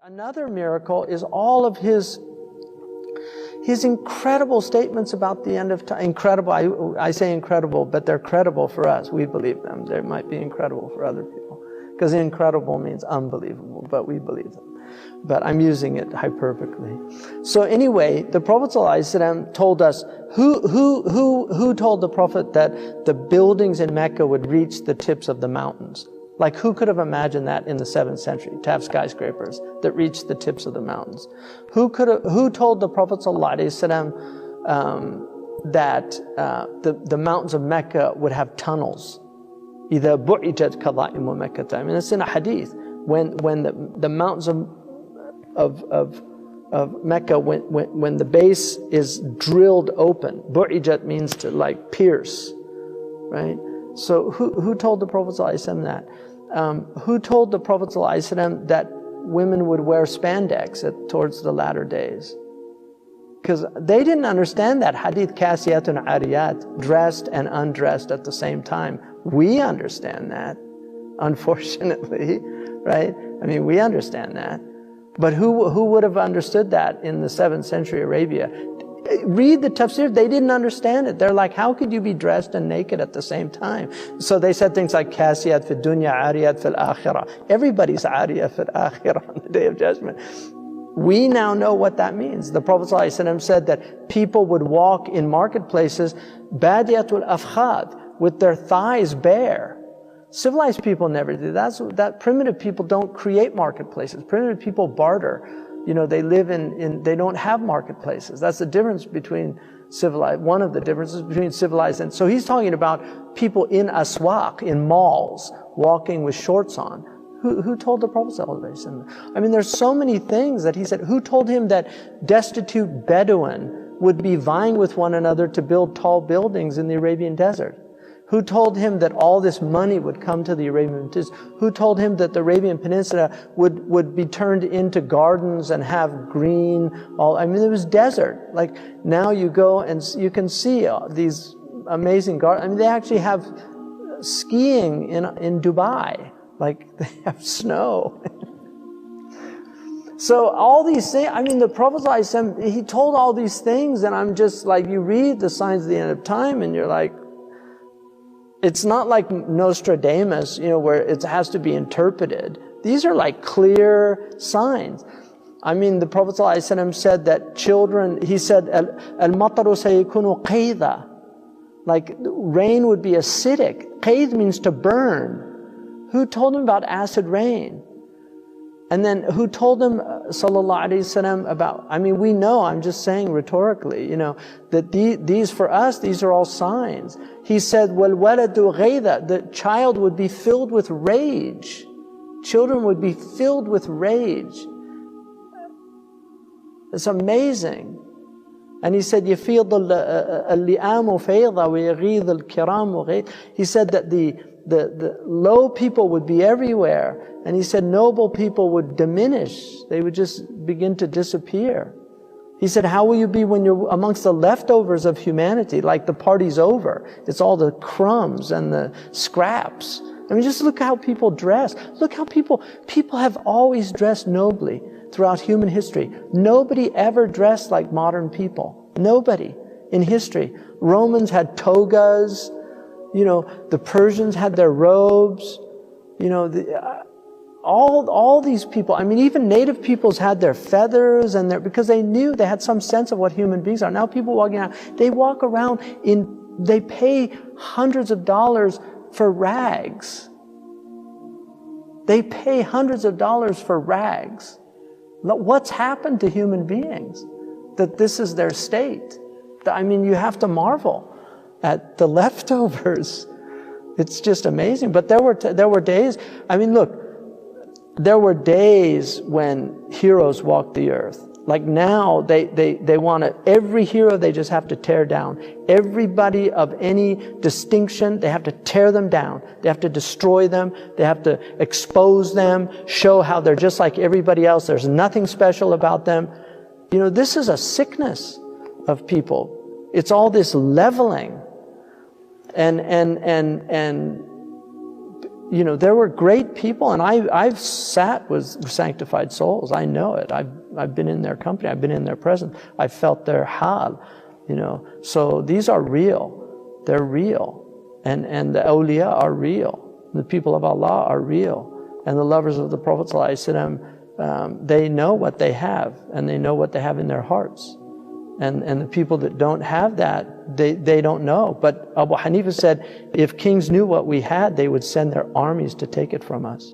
Another miracle is all of his incredible statements about the end of time. Incredible, I say incredible, but they're credible for us. We believe them. They might be incredible for other people, because incredible means unbelievable, but we believe them. But I'm using it hyperbolically. So anyway, the Prophet ﷺ told us, who told the Prophet that the buildings in Mecca would reach the tips of the mountains? Like, who could have imagined that in the 7th century, to have skyscrapers that reached the tips of the mountains? Who told the Prophet ﷺ that the mountains of Mecca would have tunnels? إِذَا بُعِجَتْ كَضَائِمُ مَكَّةَ. I mean, it's in a hadith. When the mountains of Mecca, when the base is drilled open, bu'ijat means to like pierce, right? So who told the Prophet ﷺ that? Who told the Prophet ﷺ that women would wear spandex towards the latter days? Because they didn't understand that hadith, kasiyatun ariyat, dressed and undressed at the same time. We understand that, unfortunately, right? I mean, we understand that. But who would have understood that in the 7th century Arabia? Read the tafsir, they didn't understand it. They're like, how could you be dressed and naked at the same time? So they said things like, kasiyat fi dunya, ariyat fil akhirah. Everybody's ariyat fil akhirah on the Day of Judgment. We now know what that means. The Prophet ﷺ said that people would walk in marketplaces, badiyatul afkhad, with their thighs bare. Civilized people never do that. Primitive people don't create marketplaces. Primitive people barter. You know, they live they don't have marketplaces. That's the difference between civilized, one of the differences between civilized and, so he's talking about people in aswaq, in malls, walking with shorts on. Who told the Prophet ﷺ? I mean, there's so many things that he said. Who told him that destitute Bedouin would be vying with one another to build tall buildings in the Arabian desert? Who told him that all this money would come to the Arabian Peninsula? Who told him that the Arabian Peninsula would be turned into gardens and have green, I mean, it was desert. Like, now you go and you can see these amazing gardens. I mean, they actually have skiing in Dubai. Like, they have snow. So all these things, I mean, the Prophet ﷺ, he told all these things, and I'm just like, you read the signs of the end of time and you're like, it's not like Nostradamus, you know, where it has to be interpreted. These are like clear signs. I mean, the Prophet ﷺ said that children, he said, al-mataru sayakunu qayda. Like, rain would be acidic. Qayd means to burn. Who told him about acid rain? And then who told him, sallallahu alayhi wasallam, about, I mean, we know, I'm just saying rhetorically, you know, that these for us, these are all signs. He said, وَالْوَلَدُ غَيْذَ, the child would be filled with rage. Children would be filled with rage. It's amazing. And he said, يَفِيضُ اللِّئَامُ فَيْضَ وَيَغِيظُ الْكِرَامُ غَيْظ. He said that the low people would be everywhere. And he said noble people would diminish. They would just begin to disappear. He said, how will you be when you're amongst the leftovers of humanity? Like, the party's over. It's all the crumbs and the scraps. I mean, just look how people dress. Look how people have always dressed nobly throughout human history. Nobody ever dressed like modern people. Nobody in history. Romans had togas. You know, the Persians had their robes. You know, all these people, I mean, even native peoples had their feathers and because they knew, they had some sense of what human beings are. Now people walking around, they walk around they pay hundreds of dollars for rags. They pay hundreds of dollars for rags. What's happened to human beings that this is their state? I mean, you have to marvel at the leftovers. It's just amazing. But there were days, I mean, look, there were days when heroes walked the earth. Like, now they want to, every hero they just have to tear down. Everybody of any distinction, they have to tear them down. They have to destroy them. They have to expose them, show how they're just like everybody else. There's nothing special about them. You know, this is a sickness of people. It's all this leveling. And you know, there were great people, and I've sat with sanctified souls. I know it. I've been in their company. I've been in their presence. I've felt their hal, you know. So these are real. They're real. And the awliya are real. The people of Allah are real. And the lovers of the Prophet ﷺ, they know what they have, and they know what they have in their hearts. And the people that don't have that, they don't know. But Abu Hanifa said, if kings knew what we had, they would send their armies to take it from us.